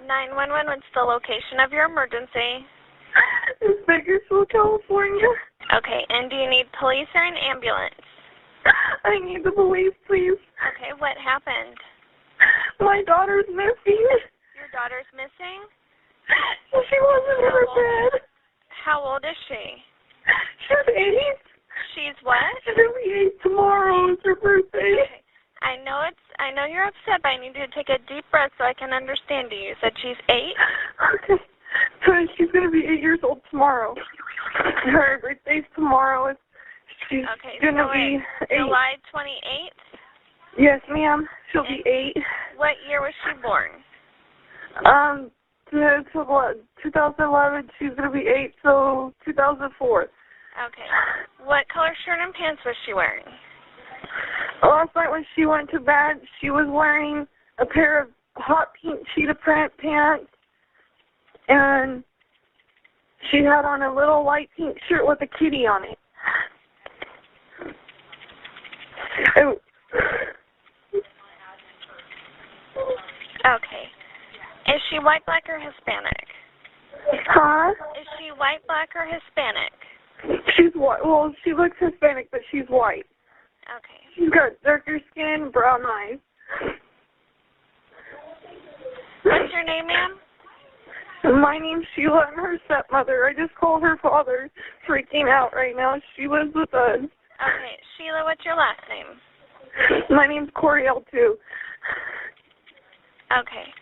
911, what's the location of your emergency? It's Bakersfield, California. Okay, and do you need police or an ambulance? I need the police, please. Okay, what happened? My daughter's missing. Your daughter's missing? She wasn't in her bed. How old is she? She's 8. She's what? She's going to be 8 tomorrow. It's her birthday. Okay. I know you're upset, but I need you to take a deep breath so I can understand you. You said she's 8? Okay. So she's going to be 8 years old tomorrow. Her birthday's tomorrow. She's going to be 8. July 28th? Yes, ma'am. She'll be 8. What year was she born? 2011. She's going to be 8, so 2004. Okay. What color shirt and pants was she wearing? Last night when she went to bed, she was wearing a pair of hot pink cheetah print pants, and she had on a little light pink shirt with a kitty on it. Okay. Is she white, black, or Hispanic? Huh? Is she white, black, or Hispanic? She's white. Well, she looks Hispanic, but she's white. Okay. She's got darker skin and brown eyes. What's your name, ma'am? My name's Sheila, and her stepmother. I just called her father, freaking out right now. She lives with us. Okay. Sheila, what's your last name? My name's Coriell, too. Okay.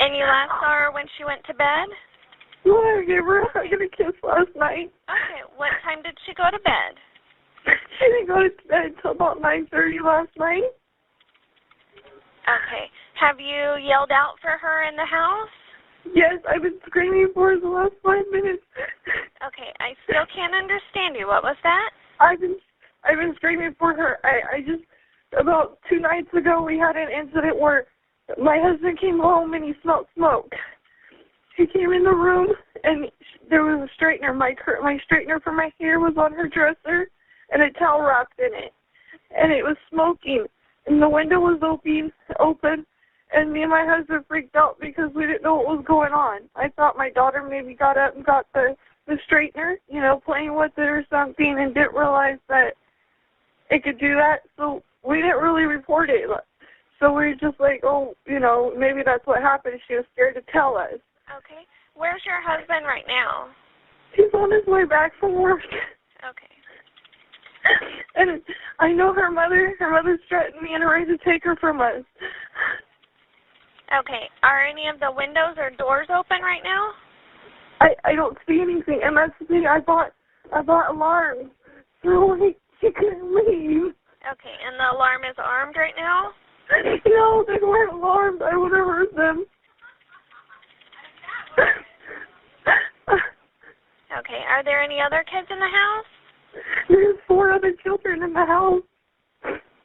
And you last saw her when she went to bed? Well, I gave her a hug and a kiss last night. Okay. What time did she go to bed? She didn't go to bed until about 9:30 last night. Okay. Have you yelled out for her in the house? Yes, I've been screaming for her the last 5 minutes. Okay, I still can't understand you. What was that? I've been screaming for her. I just, about 2 nights ago, we had an incident where my husband came home and he smelled smoke. He came in the room and there was a straightener. My straightener for my hair was on her dresser and a towel wrapped in it. And it was smoking. And the window was open. And me and my husband freaked out because we didn't know what was going on. I thought my daughter maybe got up and got the straightener, playing with it or something, and didn't realize that it could do that. So we didn't really report it. So we were just like, oh, maybe that's what happened. She was scared to tell us. Okay. Where's your husband right now? He's on his way back from work. Okay. And I know her mother's threatened me and ready to take her from us. Okay. Are any of the windows or doors open right now? I don't see anything, and that's the thing. I bought alarms, so she couldn't leave. Okay. And the alarm is armed right now? No, they weren't alarmed. I would have heard them. Okay. Are there any other kids in the house? There's 4 other children in the house.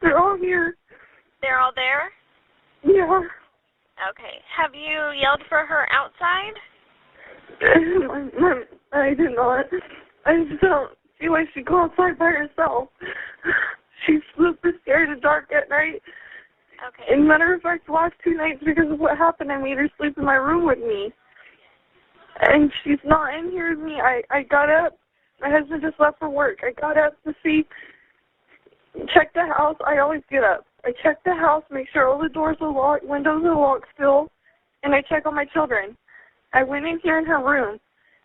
They're all here. They're all there? Yeah. Okay. Have you yelled for her outside? I did not. I just don't see why she'd go outside by herself. She's super scared of dark at night. Okay. And matter of fact, the last 2 nights, because of what happened, I made her sleep in my room with me. And she's not in here with me. I got up. My husband just left for work. I got up to check the house. I always get up. I check the house, make sure all the doors are locked, windows are locked still, and I check on my children. I went in here in her room,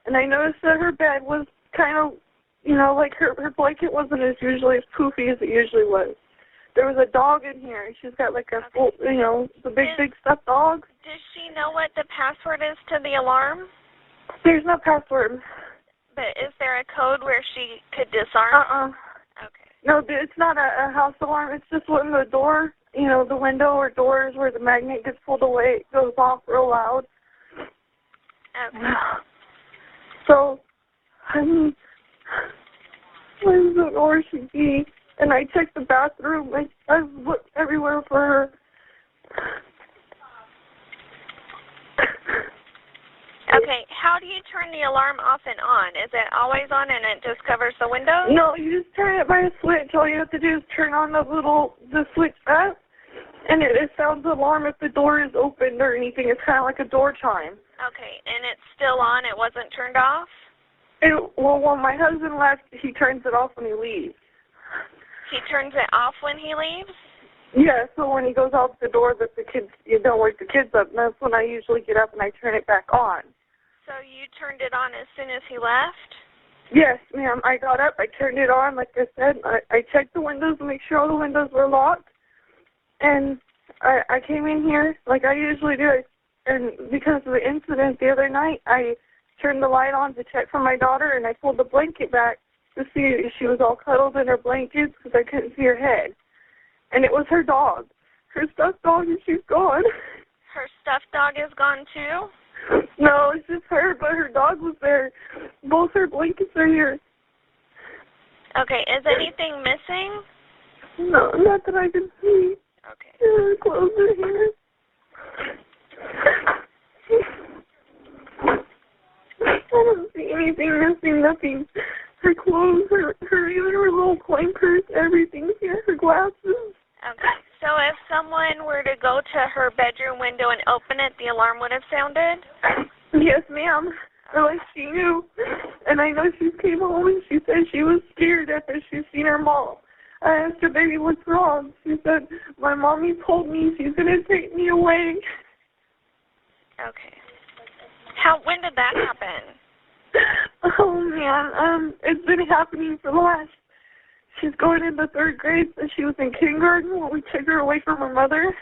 and I noticed that her bed was kind of, like her blanket wasn't as poofy as it usually was. There was a dog in here. She's got like a full, the big stuffed dog. Does she know what the password is to the alarm? There's no password. But is there a code where she could disarm? Okay. No, it's not a house alarm. It's just when the door, the window or doors where the magnet gets pulled away, it goes off real loud. Okay. So, I don't know where she'd be. And I checked the bathroom. I've looked everywhere for her. Okay, how do you turn the alarm off and on? Is it always on and it just covers the windows? No, you just turn it by a switch. All you have to do is turn on the switch up, And it sounds the alarm if the door is opened or anything. It's kind of like a door chime. Okay, and it's still on? It wasn't turned off? Well, when my husband left, he turns it off when he leaves. He turns it off when he leaves? Yeah, so when he goes out the door that the kids, you don't wake the kids up, and that's when I usually get up and I turn it back on. So you turned it on as soon as he left? Yes, ma'am. I got up, I turned it on, like I said. I checked the windows to make sure all the windows were locked. And I came in here like I usually do. And because of the incident the other night, I turned the light on to check for my daughter, and I pulled the blanket back to see if she was all cuddled in her blankets because I couldn't see her head. And it was her dog. Her stuffed dog, and she's gone. Her stuffed dog is gone too? No, it's just her, but her dog was there. Both her blankets are here. Okay, is anything missing? No, not that I can see. Okay. Her clothes are here. I don't see anything missing, nothing. Her clothes, even her little coin purse, everything's here, her glasses. Okay, so if someone were to go to her bedroom window and open it, the alarm would have sounded? Yes, ma'am. Like she knew. And I know she came home and she said she was scared after she seen her mom. I asked her, baby, what's wrong? She said, my mommy told me she's going to take me away. Okay. When did that happen? Oh, man. It's been happening for the last... She's going into 3rd grade, so she was in kindergarten when we took her away from her mother.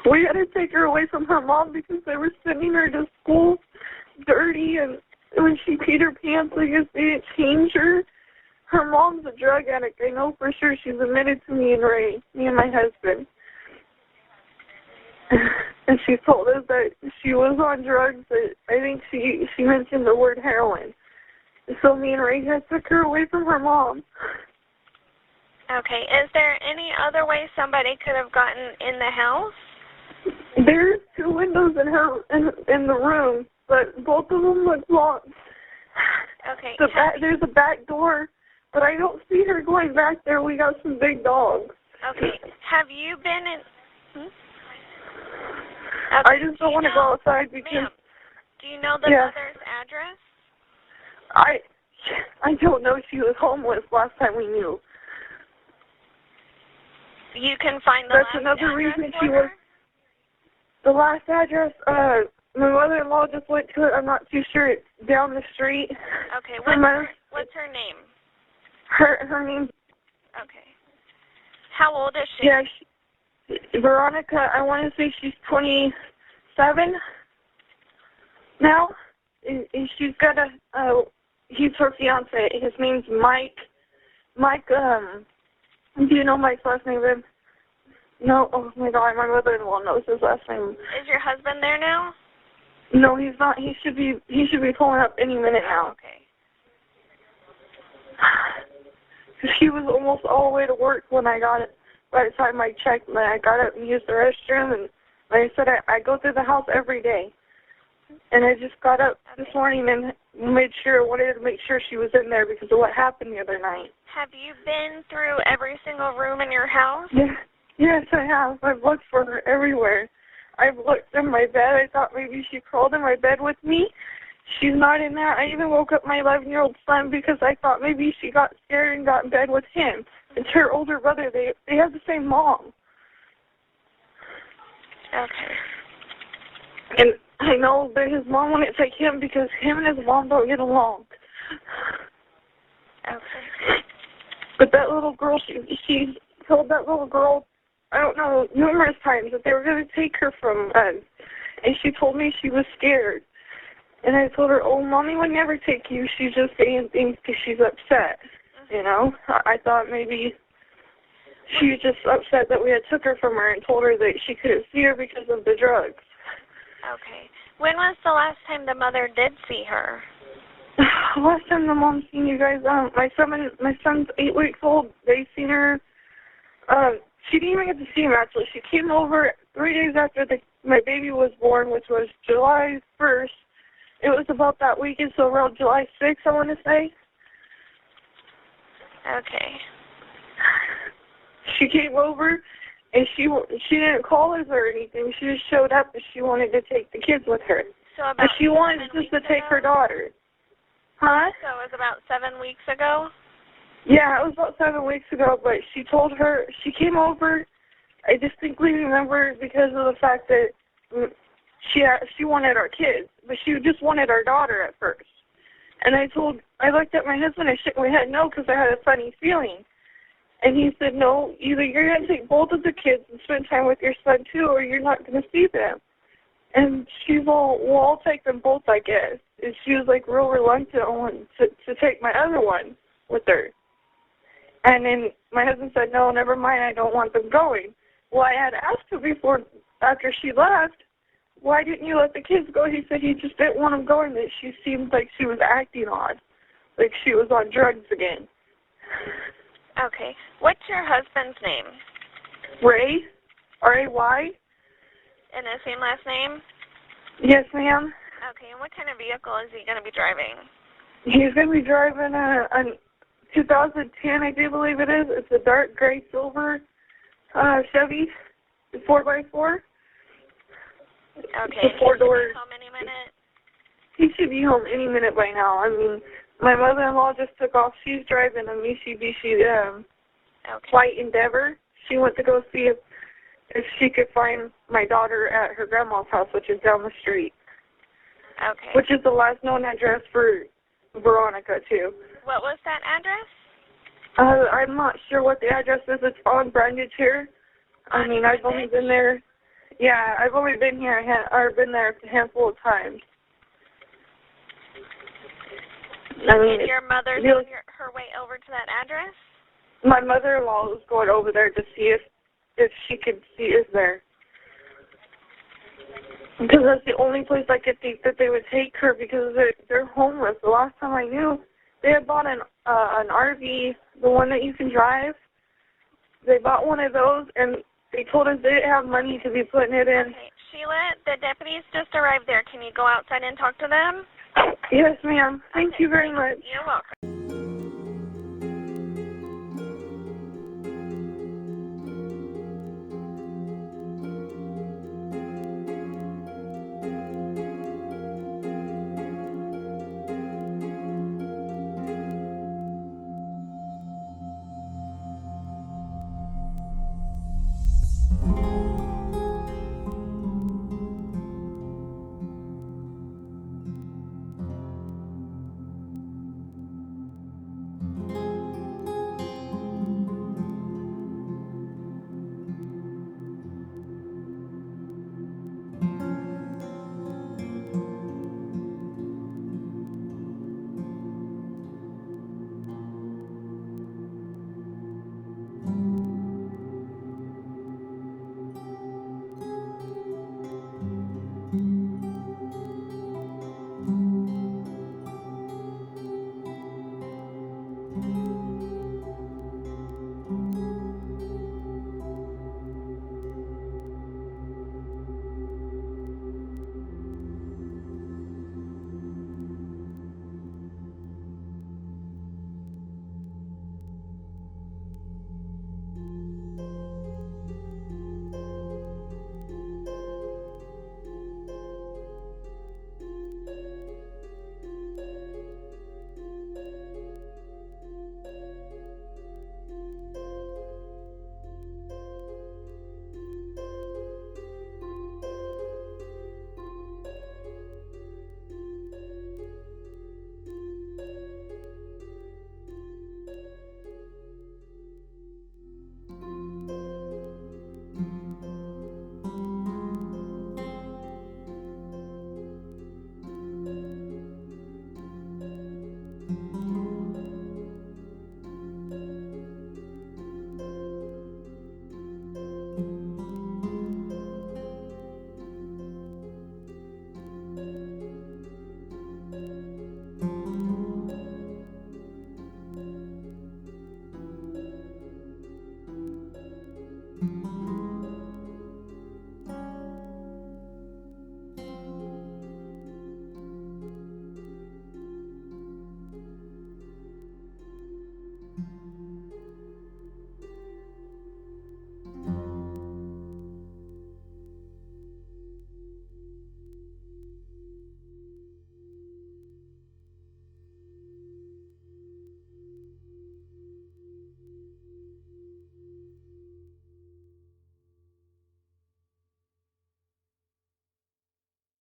We had to take her away from her mom because they were sending her to school dirty, and when she peed her pants, I guess they didn't change her. Her mom's a drug addict. I know for sure. She's admitted to me and Ray, me and my husband. And she told us that she was on drugs. I think she mentioned the word heroin. So me and Ray had took her away from her mom. Okay. Is there any other way somebody could have gotten in the house? There's 2 windows in the room, but both of them look locked. Okay. There's a back door, but I don't see her going back there. We got some big dogs. Okay. Have you been in... Okay. I just don't want to go outside because... Ma'am, do you know the mother's address? I don't know. She was homeless last time we knew. You can find the last address. That's another reason she was... The last address, my mother-in-law just went to it. I'm not too sure. It's down the street. Okay. What's her name? Her name... Okay. How old is she? Yeah, Veronica, I want to say she's 27 now. And she's got he's her fiance. His name's Mike. Mike, do you know Mike's last name, babe? No? Oh, my God, my mother-in-law knows his last name. Is your husband there now? No, he's not. He should be pulling up any minute now. Okay. He was almost all the way to work when I got it. By the time I checked, and I got up and used the restroom, and like I said, I go through the house every day. And I just got up this morning and wanted to make sure she was in there because of what happened the other night. Have you been through every single room in your house? Yeah. Yes, I have. I've looked for her everywhere. I've looked in my bed. I thought maybe she crawled in my bed with me. She's not in there. I even woke up my 11-year-old son because I thought maybe she got scared and got in bed with him. It's her older brother. They have the same mom. Okay. And I know that his mom wouldn't take him because him and his mom don't get along. Okay. But that little girl, she told that little girl, I don't know, numerous times that they were going to take her from us. And she told me she was scared. And I told her, oh, Mommy would never take you. She's just saying things because she's upset. You know? I thought maybe she was just upset that we had took her from her and told her that she couldn't see her because of the drugs. Okay. When was the last time the mother did see her? Last time the mom seen you guys, my son's 8 weeks old. They seen her. She didn't even get to see him, actually. She came over 3 days after my baby was born, which was July 1st. It was about that weekend, so around July 6th, I want to say. Okay. She came over, and she didn't call us or anything. She just showed up, and she wanted to take the kids with her. So about and she wanted just to take her daughter. Huh? So it was about 7 weeks ago? Yeah, it was about 7 weeks ago, but she told her, she came over, I distinctly remember because of the fact that she wanted our kids, but she just wanted our daughter at first. And I looked at my husband, I shook my head no, because I had a funny feeling. And he said, no, either you're going to take both of the kids and spend time with your son too, or you're not going to see them. And she's all, well, I'll take them both, I guess. And she was like real reluctant to take my other one with her. And then my husband said, no, never mind, I don't want them going. Well, I had asked her before, after she left, why didn't you let the kids go? He said he just didn't want them going, that she seemed like she was acting odd, like she was on drugs again. Okay. What's your husband's name? Ray, R-A-Y. And the same last name? Yes, ma'am. Okay, and what kind of vehicle is he going to be driving? He's going to be driving a 2010, I do believe it is. It's a dark gray silver Chevy, 4x4. Okay, the 4-door. Home any minute? He should be home any minute by now. I mean, my mother-in-law just took off. She's driving a Mitsubishi white Endeavor. She went to go see if she could find my daughter at her grandma's house, which is down the street. Okay. Which is the last known address for Veronica, too. What was that address? I'm not sure what the address is. It's on Brandage here. I mean, I've only been there. Yeah, I've only been here, been there a handful of times. I mean, and your mother's on her way over to that address? My mother-in-law was going over there to see if she could see us there. Because that's the only place I could think that they would take her, because they're homeless. The last time I knew, they had bought an RV, the one that you can drive. They bought one of those, and they told us they didn't have money to be putting it in. Okay, Sheila, the deputies just arrived there. Can you go outside and talk to them? Yes, ma'am. Thank you very much. You're welcome.